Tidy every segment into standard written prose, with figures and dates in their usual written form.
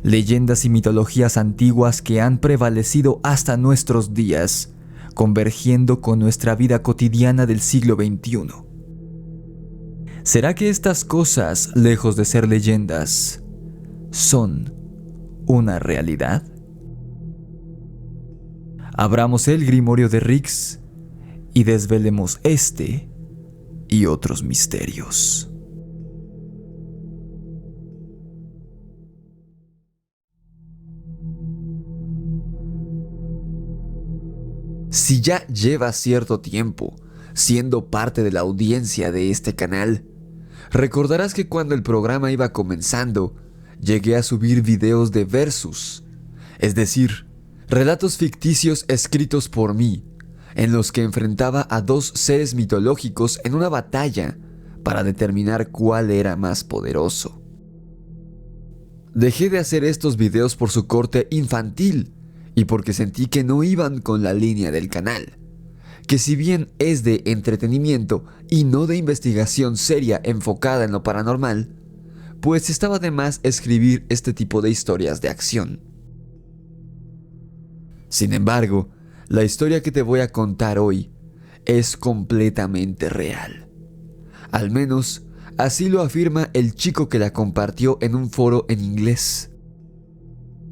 leyendas y mitologías antiguas que han prevalecido hasta nuestros días, convergiendo con nuestra vida cotidiana del siglo XXI. ¿Será que estas cosas, lejos de ser leyendas, son una realidad? Abramos el Grimorio de Rix y desvelemos este y otros misterios. Si ya llevas cierto tiempo siendo parte de la audiencia de este canal, recordarás que cuando el programa iba comenzando, llegué a subir videos de versus, es decir, relatos ficticios escritos por mí, en los que enfrentaba a dos seres mitológicos en una batalla para determinar cuál era más poderoso. Dejé de hacer estos videos por su corte infantil y porque sentí que no iban con la línea del canal, que si bien es de entretenimiento y no de investigación seria enfocada en lo paranormal, pues estaba de más escribir este tipo de historias de acción. Sin embargo, la historia que te voy a contar hoy es completamente real. Al menos, así lo afirma el chico que la compartió en un foro en inglés.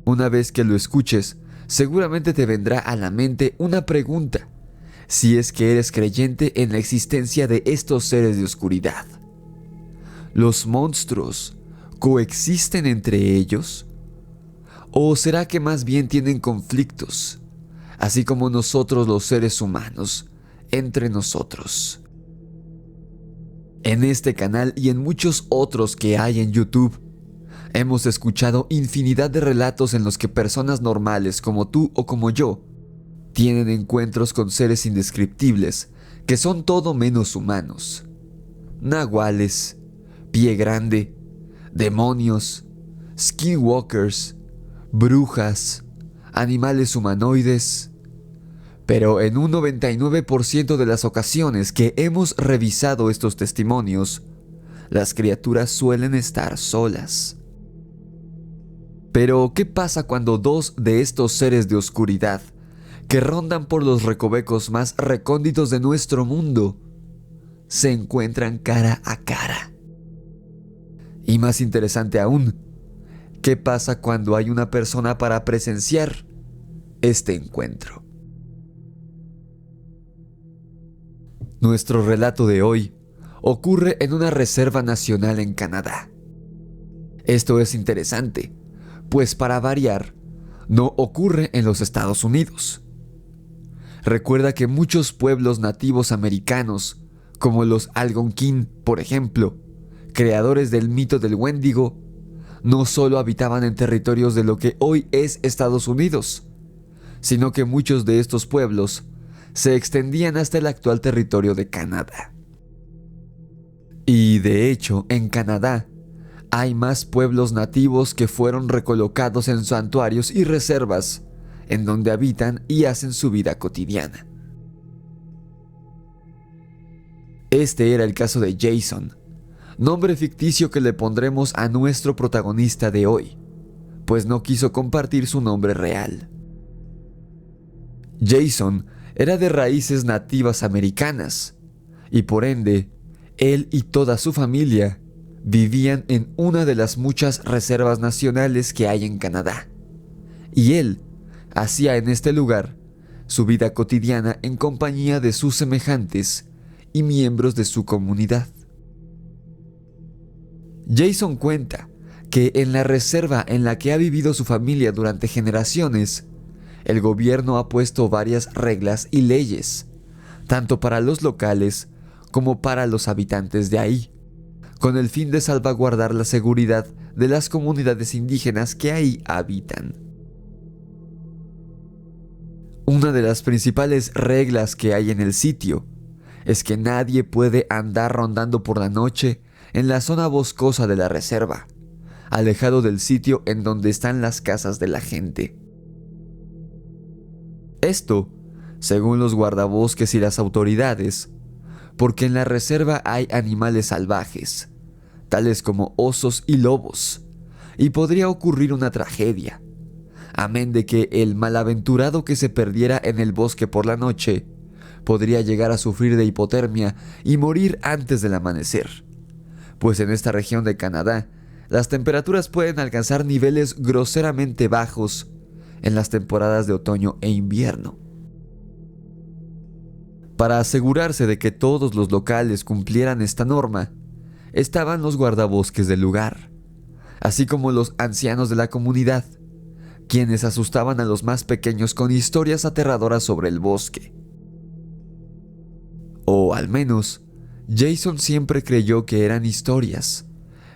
Una vez que lo escuches, seguramente te vendrá a la mente una pregunta, si es que eres creyente en la existencia de estos seres de oscuridad. ¿Los monstruos coexisten entre ellos? ¿O será que más bien tienen conflictos, así como nosotros los seres humanos, entre nosotros? En este canal y en muchos otros que hay en YouTube, hemos escuchado infinidad de relatos en los que personas normales como tú o como yo tienen encuentros con seres indescriptibles que son todo menos humanos. Nahuales, pie grande, demonios, skinwalkers, brujas, animales humanoides. Pero en un 99% de las ocasiones que hemos revisado estos testimonios, las criaturas suelen estar solas. Pero, ¿qué pasa cuando dos de estos seres de oscuridad, que rondan por los recovecos más recónditos de nuestro mundo, se encuentran cara a cara? Y más interesante aún, ¿qué pasa cuando hay una persona para presenciar este encuentro? Nuestro relato de hoy ocurre en una reserva nacional en Canadá. Esto es interesante, pues para variar, no ocurre en los Estados Unidos. Recuerda que muchos pueblos nativos americanos, como los Algonquin, por ejemplo, creadores del mito del Wendigo, no solo habitaban en territorios de lo que hoy es Estados Unidos, sino que muchos de estos pueblos se extendían hasta el actual territorio de Canadá. Y de hecho, en Canadá hay más pueblos nativos que fueron recolocados en santuarios y reservas, en donde habitan y hacen su vida cotidiana. Este era el caso de Jason, nombre ficticio que le pondremos a nuestro protagonista de hoy, pues no quiso compartir su nombre real. Jason era de raíces nativas americanas, y por ende, él y toda su familia vivían en una de las muchas reservas nacionales que hay en Canadá, y él hacía en este lugar su vida cotidiana en compañía de sus semejantes y miembros de su comunidad. Jason cuenta que en la reserva en la que ha vivido su familia durante generaciones, el gobierno ha puesto varias reglas y leyes, tanto para los locales como para los habitantes de ahí, con el fin de salvaguardar la seguridad de las comunidades indígenas que ahí habitan. Una de las principales reglas que hay en el sitio es que nadie puede andar rondando por la noche en la zona boscosa de la reserva, alejado del sitio en donde están las casas de la gente. Esto, según los guardabosques y las autoridades, porque en la reserva hay animales salvajes, tales como osos y lobos, y podría ocurrir una tragedia, amén de que el malaventurado que se perdiera en el bosque por la noche podría llegar a sufrir de hipotermia y morir antes del amanecer, pues en esta región de Canadá las temperaturas pueden alcanzar niveles groseramente bajos en las temporadas de otoño e invierno. Para asegurarse de que todos los locales cumplieran esta norma, estaban los guardabosques del lugar, así como los ancianos de la comunidad, quienes asustaban a los más pequeños con historias aterradoras sobre el bosque. O al menos, Jason siempre creyó que eran historias,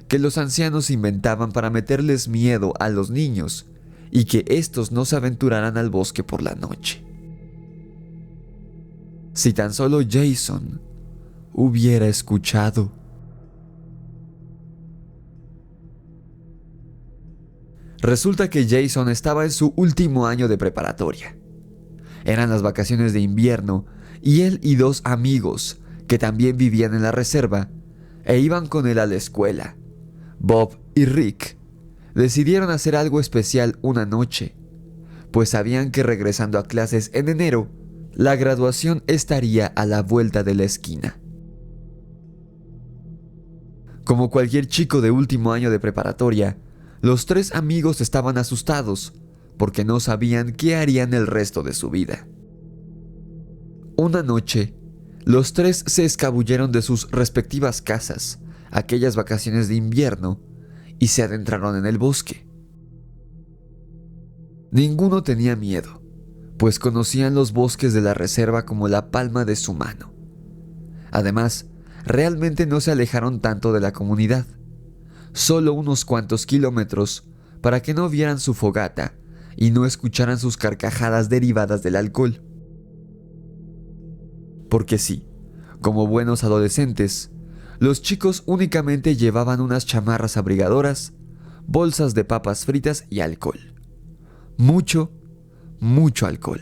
que los ancianos inventaban para meterles miedo a los niños y que estos no se aventuraran al bosque por la noche. Si tan solo Jason hubiera escuchado. Resulta que Jason estaba en su último año de preparatoria. Eran las vacaciones de invierno y él y dos amigos que también vivían en la reserva e iban con él a la escuela, Bob y Rick, decidieron hacer algo especial una noche, pues sabían que regresando a clases en enero, la graduación estaría a la vuelta de la esquina. Como cualquier chico de último año de preparatoria, los tres amigos estaban asustados porque no sabían qué harían el resto de su vida. Una noche, los tres se escabulleron de sus respectivas casas, aquellas vacaciones de invierno, y se adentraron en el bosque. Ninguno tenía miedo, pues conocían los bosques de la reserva como la palma de su mano. Además, realmente no se alejaron tanto de la comunidad, solo unos cuantos kilómetros para que no vieran su fogata y no escucharan sus carcajadas derivadas del alcohol. Porque sí, como buenos adolescentes, los chicos únicamente llevaban unas chamarras abrigadoras, bolsas de papas fritas y alcohol. Mucho alcohol.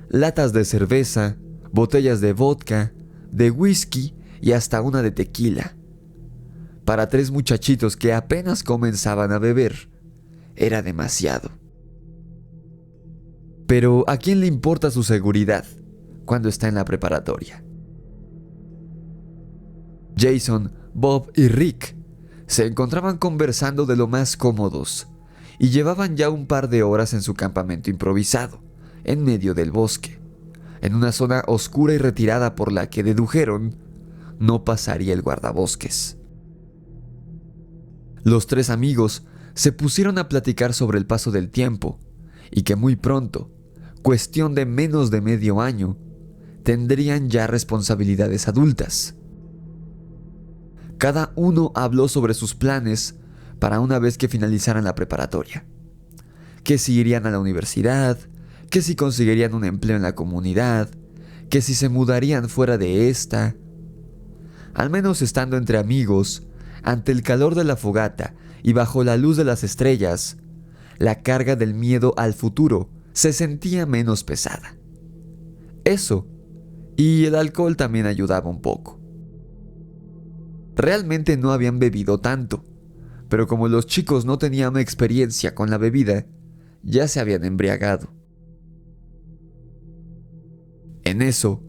Latas de cerveza, botellas de vodka, de whisky y hasta una de tequila. Para tres muchachitos que apenas comenzaban a beber, era demasiado. Pero ¿a quién le importa su seguridad cuando está en la preparatoria? Jason, Bob y Rick se encontraban conversando de lo más cómodos y llevaban ya un par de horas en su campamento improvisado, en medio del bosque, en una zona oscura y retirada por la que dedujeron no pasaría el guardabosques. Los tres amigos se pusieron a platicar sobre el paso del tiempo y que muy pronto, cuestión de menos de medio año, tendrían ya responsabilidades adultas. Cada uno habló sobre sus planes para una vez que finalizaran la preparatoria. Que si irían a la universidad, que si conseguirían un empleo en la comunidad, que si se mudarían fuera de esta. Al menos estando entre amigos, ante el calor de la fogata y bajo la luz de las estrellas, la carga del miedo al futuro se sentía menos pesada. Eso, y el alcohol también ayudaba un poco. Realmente no habían bebido tanto, pero como los chicos no tenían experiencia con la bebida, ya se habían embriagado. En eso,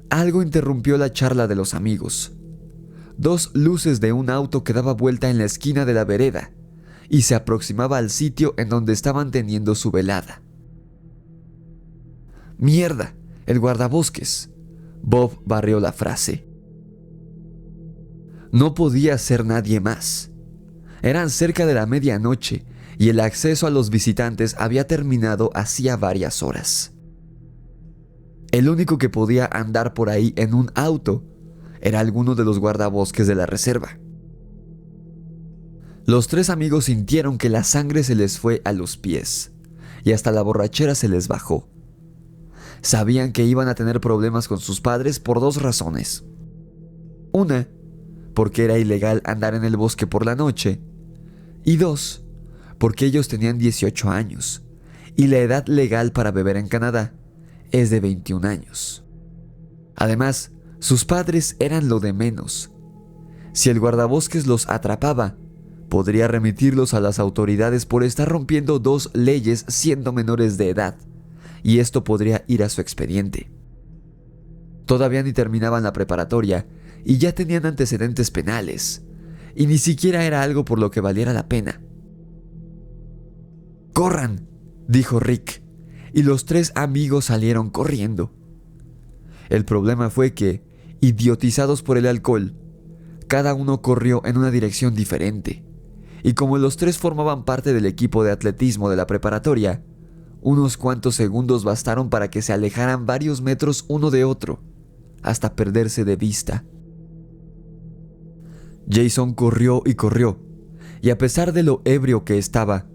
algo interrumpió la charla de los amigos. Dos luces de un auto que daba vuelta en la esquina de la vereda y se aproximaba al sitio en donde estaban teniendo su velada. ¡Mierda! ¡El guardabosques! Bob barrió la frase. No podía ser nadie más. Eran cerca de la medianoche y el acceso a los visitantes había terminado hacía varias horas. El único que podía andar por ahí en un auto era alguno de los guardabosques de la reserva. Los tres amigos sintieron que la sangre se les fue a los pies y hasta la borrachera se les bajó. Sabían que iban a tener problemas con sus padres por dos razones. Una, porque era ilegal andar en el bosque por la noche. Y dos, porque ellos tenían 18 años y la edad legal para beber en Canadá es de 21 años. Además, sus padres eran lo de menos. Si el guardabosques los atrapaba, Podría remitirlos a las autoridades por estar rompiendo 2 leyes siendo menores de edad, y esto podría ir a su expediente. Todavía ni terminaban la preparatoria y ya tenían antecedentes penales, y ni siquiera era algo por lo que valiera la pena. ¡Corran!, dijo Rick, y los 3 amigos salieron corriendo. El problema fue que, idiotizados por el alcohol, cada uno corrió en una dirección diferente, y como los 3 formaban parte del equipo de atletismo de la preparatoria, unos cuantos segundos bastaron para que se alejaran varios metros uno de otro, hasta perderse de vista. Jason corrió y corrió, y a pesar de lo ebrio que estaba,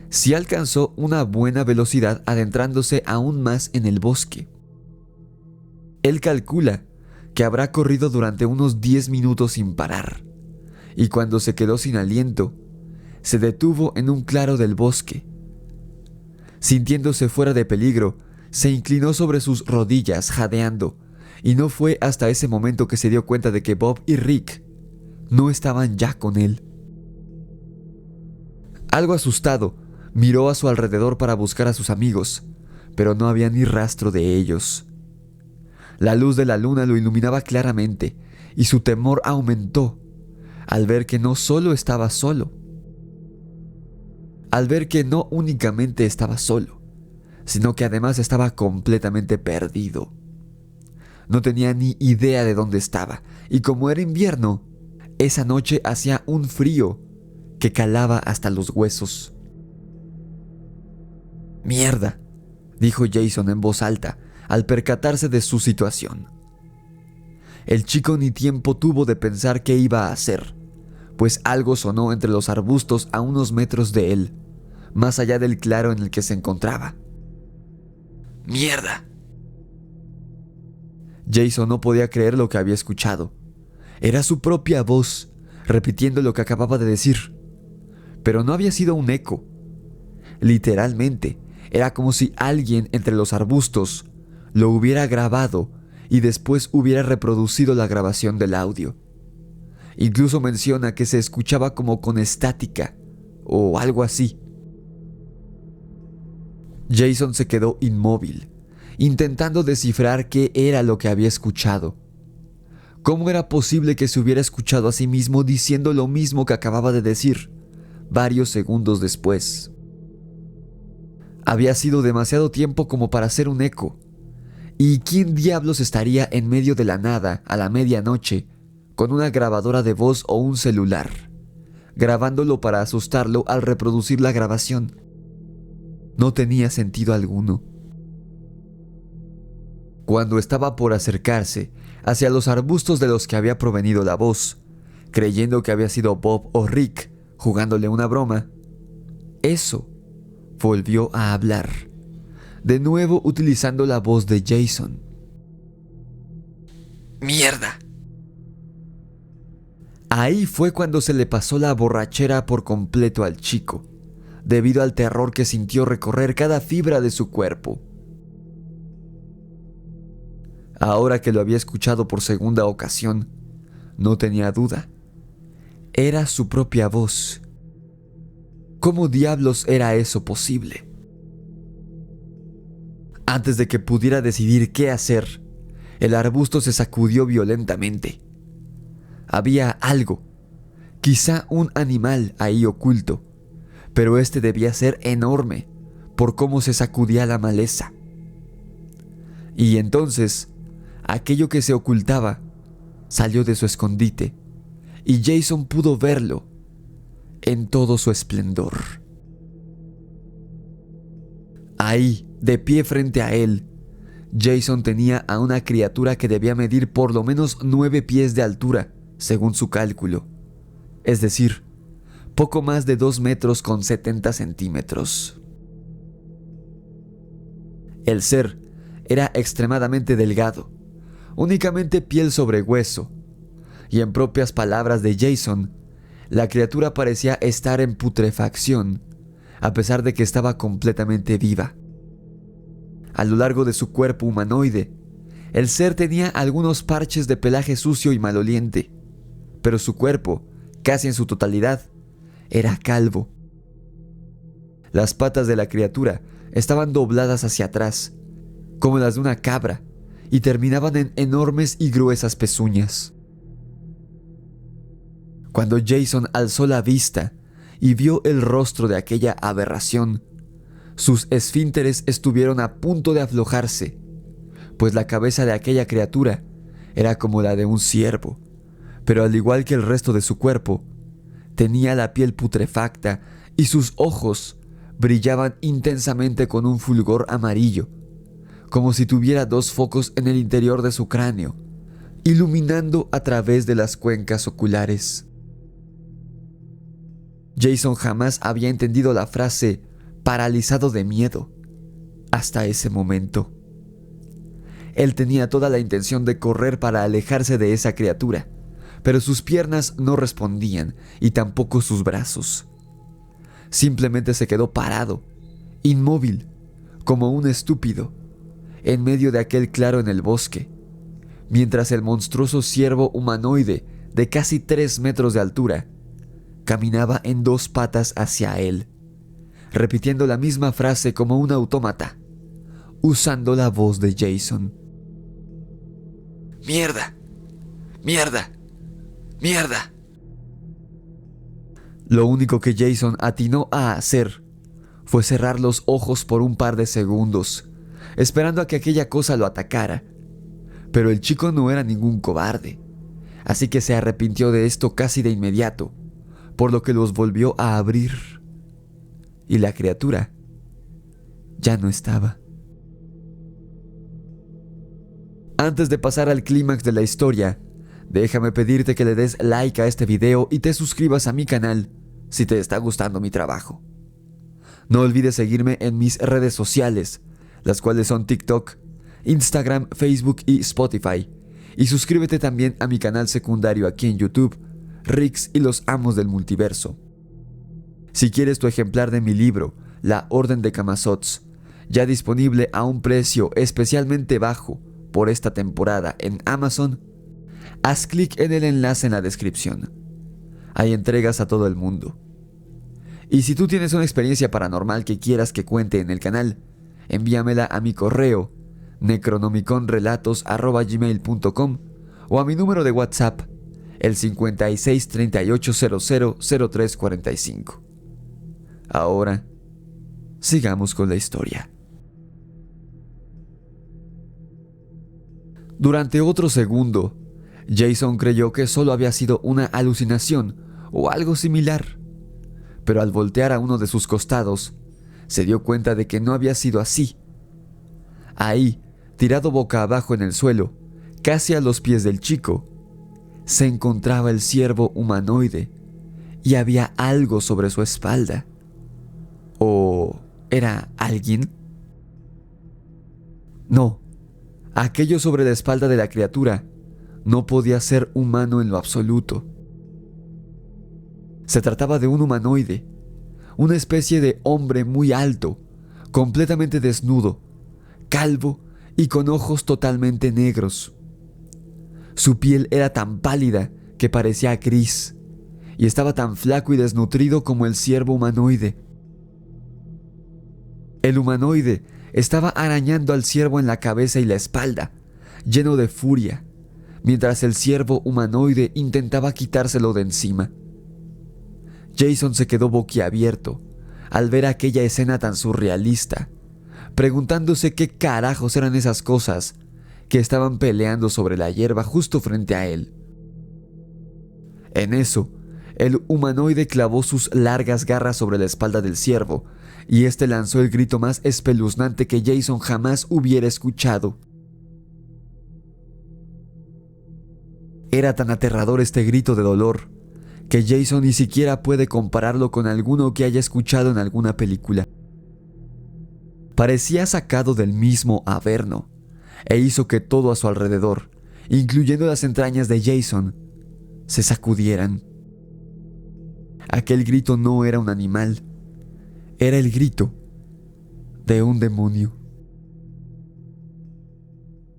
sí alcanzó una buena velocidad adentrándose aún más en el bosque. Él calcula que habrá corrido durante unos 10 minutos sin parar, y cuando se quedó sin aliento, se detuvo en un claro del bosque. Sintiéndose fuera de peligro, se inclinó sobre sus rodillas jadeando, y no fue hasta ese momento que se dio cuenta de que Bob y Rick no estaban ya con él. Algo asustado, miró a su alrededor para buscar a sus amigos, pero no había ni rastro de ellos. La luz de la luna lo iluminaba claramente, y su temor aumentó al ver que no solo estaba solo. Al ver que no únicamente estaba solo, sino que además estaba completamente perdido. No tenía ni idea de dónde estaba, y como era invierno, esa noche hacía un frío que calaba hasta los huesos. «Mierda», dijo Jason en voz alta al percatarse de su situación. El chico ni tiempo tuvo de pensar qué iba a hacer, pues algo sonó entre los arbustos a unos metros de él, más allá del claro en el que se encontraba. «¡Mierda!». Jason no podía creer lo que había escuchado. Era su propia voz, repitiendo lo que acababa de decir. Pero no había sido un eco. Literalmente, era como si alguien entre los arbustos lo hubiera grabado y después hubiera reproducido la grabación del audio. Incluso menciona que se escuchaba como con estática o algo así. Jason se quedó inmóvil, intentando descifrar qué era lo que había escuchado. ¿Cómo era posible que se hubiera escuchado a sí mismo diciendo lo mismo que acababa de decir, varios segundos después? Había sido demasiado tiempo como para ser un eco. ¿Y quién diablos estaría en medio de la nada a la medianoche con una grabadora de voz o un celular, grabándolo para asustarlo al reproducir la grabación? No tenía sentido alguno. Cuando estaba por acercarse hacia los arbustos de los que había provenido la voz, creyendo que había sido Bob o Rick jugándole una broma, eso volvió a hablar, de nuevo utilizando la voz de Jason. «¡Mierda!». Ahí fue cuando se le pasó la borrachera por completo al chico, debido al terror que sintió recorrer cada fibra de su cuerpo. Ahora que lo había escuchado por segunda ocasión, no tenía duda. Era su propia voz. ¿Cómo diablos era eso posible? Antes de que pudiera decidir qué hacer, el arbusto se sacudió violentamente. Había algo, quizá un animal ahí oculto, pero este debía ser enorme por cómo se sacudía la maleza. Y entonces, aquello que se ocultaba salió de su escondite, y Jason pudo verlo en todo su esplendor. Ahí, de pie frente a él, Jason tenía a una criatura que debía medir por lo menos 9 pies de altura, según su cálculo. Es decir, poco más de 2 metros con 70 centímetros. El ser era extremadamente delgado, únicamente piel sobre hueso, y en propias palabras de Jason, la criatura parecía estar en putrefacción, a pesar de que estaba completamente viva. A lo largo de su cuerpo humanoide, el ser tenía algunos parches de pelaje sucio y maloliente, pero su cuerpo, casi en su totalidad, era calvo. Las patas de la criatura estaban dobladas hacia atrás, como las de una cabra, y terminaban en enormes y gruesas pezuñas. Cuando Jason alzó la vista y vio el rostro de aquella aberración, sus esfínteres estuvieron a punto de aflojarse, pues la cabeza de aquella criatura era como la de un ciervo, pero al igual que el resto de su cuerpo, tenía la piel putrefacta y sus ojos brillaban intensamente con un fulgor amarillo, como si tuviera dos focos en el interior de su cráneo, iluminando a través de las cuencas oculares. Jason jamás había entendido la frase paralizado de miedo hasta ese momento. Él tenía toda la intención de correr para alejarse de esa criatura, pero sus piernas no respondían y tampoco sus brazos. Simplemente se quedó parado, inmóvil, como un estúpido, en medio de aquel claro en el bosque, mientras el monstruoso ciervo humanoide de casi 3 metros de altura caminaba en 2 patas hacia él, repitiendo la misma frase como un autómata, usando la voz de Jason. ¡Mierda! ¡Mierda! ¡Mierda! Lo único que Jason atinó a hacer fue cerrar los ojos por un par de segundos, esperando a que aquella cosa lo atacara. Pero el chico no era ningún cobarde, así que se arrepintió de esto casi de inmediato, por lo que los volvió a abrir. Y la criatura ya no estaba. Antes de pasar al clímax de la historia, déjame pedirte que le des like a este video y te suscribas a mi canal si te está gustando mi trabajo. No olvides seguirme en mis redes sociales, las cuales son TikTok, Instagram, Facebook y Spotify. Y suscríbete también a mi canal secundario aquí en YouTube, Rix y los Amos del Multiverso. Si quieres tu ejemplar de mi libro, La Orden de Camazotz, ya disponible a un precio especialmente bajo por esta temporada en Amazon, haz clic en el enlace en la descripción. Hay entregas a todo el mundo. Y si tú tienes una experiencia paranormal que quieras que cuente en el canal, envíamela a mi correo necronomiconrelatos@gmail.com o a mi número de WhatsApp, el 5638000345. Ahora, sigamos con la historia. Durante otro segundo, Jason creyó que solo había sido una alucinación o algo similar, pero al voltear a uno de sus costados, se dio cuenta de que no había sido así. Ahí, tirado boca abajo en el suelo, casi a los pies del chico, se encontraba el ciervo humanoide y había algo sobre su espalda. ¿O era alguien? No, aquello sobre la espalda de la criatura no podía ser humano en lo absoluto. Se trataba de un humanoide, una especie de hombre muy alto, completamente desnudo, calvo y con ojos totalmente negros. Su piel era tan pálida que parecía gris, y estaba tan flaco y desnutrido como el ciervo humanoide. El humanoide estaba arañando al ciervo en la cabeza y la espalda, lleno de furia, mientras el ciervo humanoide intentaba quitárselo de encima. Jason se quedó boquiabierto al ver aquella escena tan surrealista, preguntándose qué carajos eran esas cosas que estaban peleando sobre la hierba justo frente a él. En eso, el humanoide clavó sus largas garras sobre la espalda del ciervo, y este lanzó el grito más espeluznante que Jason jamás hubiera escuchado. Era tan aterrador este grito de dolor que Jason ni siquiera puede compararlo con alguno que haya escuchado en alguna película. Parecía sacado del mismo Averno, e hizo que todo a su alrededor, incluyendo las entrañas de Jason, se sacudieran. Aquel grito no era un animal, era el grito de un demonio.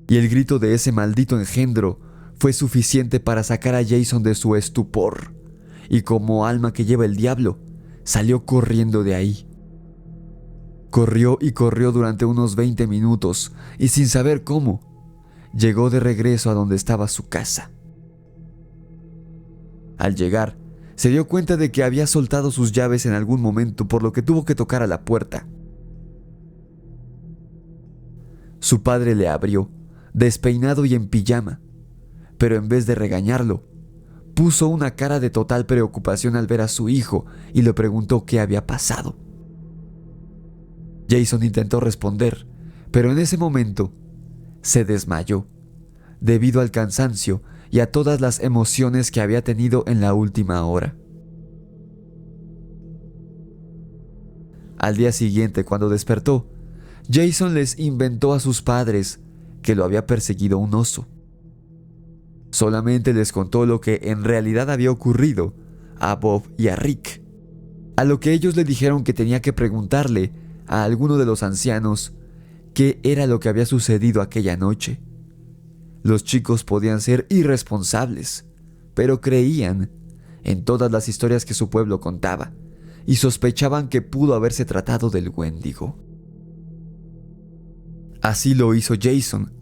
Y el grito de ese maldito engendro fue suficiente para sacar a Jason de su estupor y como alma que lleva el diablo, salió corriendo de ahí. Corrió y corrió durante unos 20 minutos y sin saber cómo, llegó de regreso a donde estaba su casa. Al llegar, se dio cuenta de que había soltado sus llaves en algún momento, por lo que tuvo que tocar a la puerta. Su padre le abrió, despeinado y en pijama, pero en vez de regañarlo, puso una cara de total preocupación al ver a su hijo y le preguntó qué había pasado. Jason intentó responder, pero en ese momento se desmayó, debido al cansancio y a todas las emociones que había tenido en la última hora. Al día siguiente, cuando despertó, Jason les inventó a sus padres que lo había perseguido un oso. Solamente les contó lo que en realidad había ocurrido a Bob y a Rick, a lo que ellos le dijeron que tenía que preguntarle a alguno de los ancianos qué era lo que había sucedido aquella noche. Los chicos podían ser irresponsables, pero creían en todas las historias que su pueblo contaba y sospechaban que pudo haberse tratado del Wendigo. Así lo hizo Jason,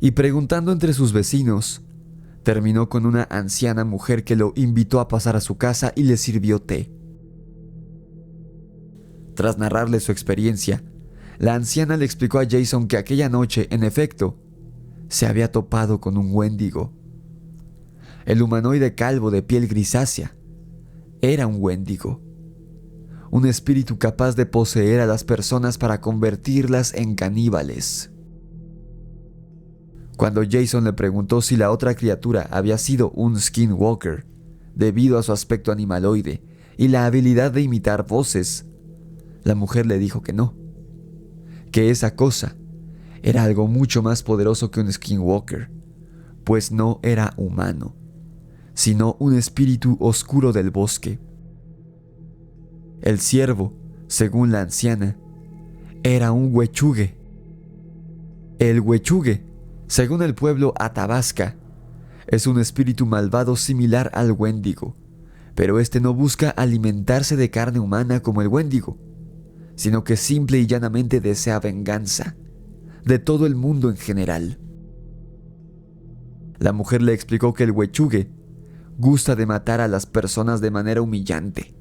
y preguntando entre sus vecinos, terminó con una anciana mujer que lo invitó a pasar a su casa y le sirvió té. Tras narrarle su experiencia, la anciana le explicó a Jason que aquella noche, en efecto, se había topado con un Wendigo. El humanoide calvo de piel grisácea era un Wendigo, un espíritu capaz de poseer a las personas para convertirlas en caníbales. Cuando Jason le preguntó si la otra criatura había sido un skinwalker, debido a su aspecto animaloide y la habilidad de imitar voces, la mujer le dijo que no, que esa cosa era algo mucho más poderoso que un skinwalker, pues no era humano, sino un espíritu oscuro del bosque. El ciervo, según la anciana, era un huechugue. El huechugue, según el pueblo Athabasca, es un espíritu malvado similar al Wendigo, pero este no busca alimentarse de carne humana como el Wendigo, sino que simple y llanamente desea venganza de todo el mundo en general. La mujer le explicó que el huechugue gusta de matar a las personas de manera humillante,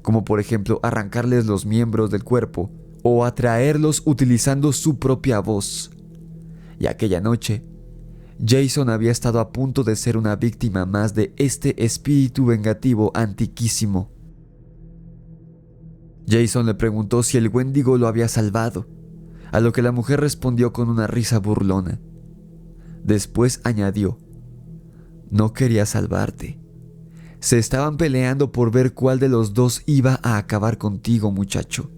como por ejemplo arrancarles los miembros del cuerpo o atraerlos utilizando su propia voz. Y aquella noche, Jason había estado a punto de ser una víctima más de este espíritu vengativo antiquísimo. Jason le preguntó si el Wendigo lo había salvado, a lo que la mujer respondió con una risa burlona. Después añadió: no quería salvarte. Se estaban peleando por ver cuál de los dos iba a acabar contigo, muchacho.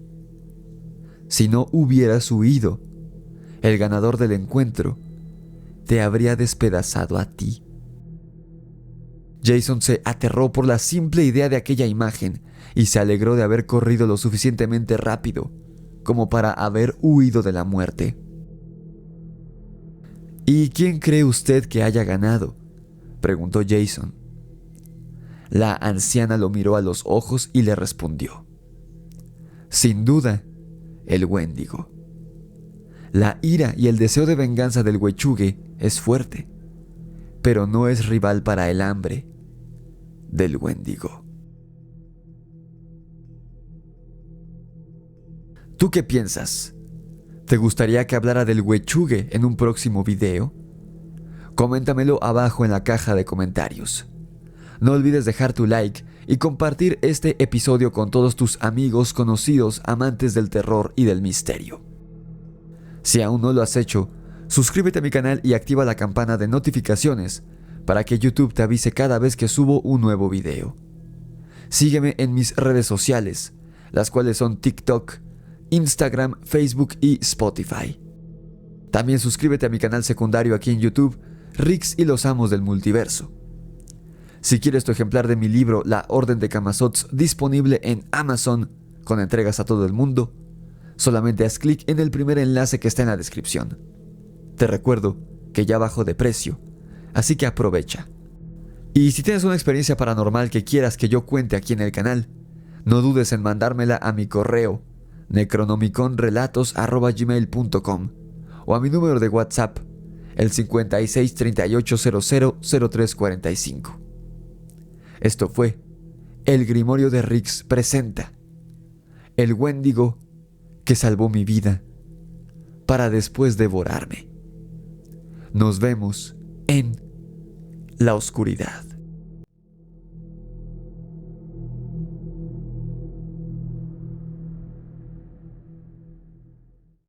Si no hubieras huido, el ganador del encuentro te habría despedazado a ti. Jason se aterró por la simple idea de aquella imagen y se alegró de haber corrido lo suficientemente rápido como para haber huido de la muerte. ¿Y quién cree usted que haya ganado?, preguntó Jason. La anciana lo miró a los ojos y le respondió: sin duda, el Wendigo. La ira y el deseo de venganza del huechugue es fuerte, pero no es rival para el hambre del Wendigo. ¿Tú qué piensas? ¿Te gustaría que hablara del huechugue en un próximo video? Coméntamelo abajo en la caja de comentarios. No olvides dejar tu like y compartir este episodio con todos tus amigos, conocidos, amantes del terror y del misterio. Si aún no lo has hecho, suscríbete a mi canal y activa la campana de notificaciones para que YouTube te avise cada vez que subo un nuevo video. Sígueme en mis redes sociales, las cuales son TikTok, Instagram, Facebook y Spotify. También suscríbete a mi canal secundario aquí en YouTube, Rix y los Amos del Multiverso. Si quieres tu ejemplar de mi libro La Orden de Camazotz, disponible en Amazon con entregas a todo el mundo, solamente haz clic en el primer enlace que está en la descripción. Te recuerdo que ya bajó de precio, así que aprovecha. Y si tienes una experiencia paranormal que quieras que yo cuente aquí en el canal, no dudes en mandármela a mi correo necronomiconrelatos@gmail.com o a mi número de WhatsApp, el 56 38 00 03 45. Esto fue El Grimorio de Rix presenta El Wendigo que salvó mi vida para después devorarme. Nos vemos en la oscuridad.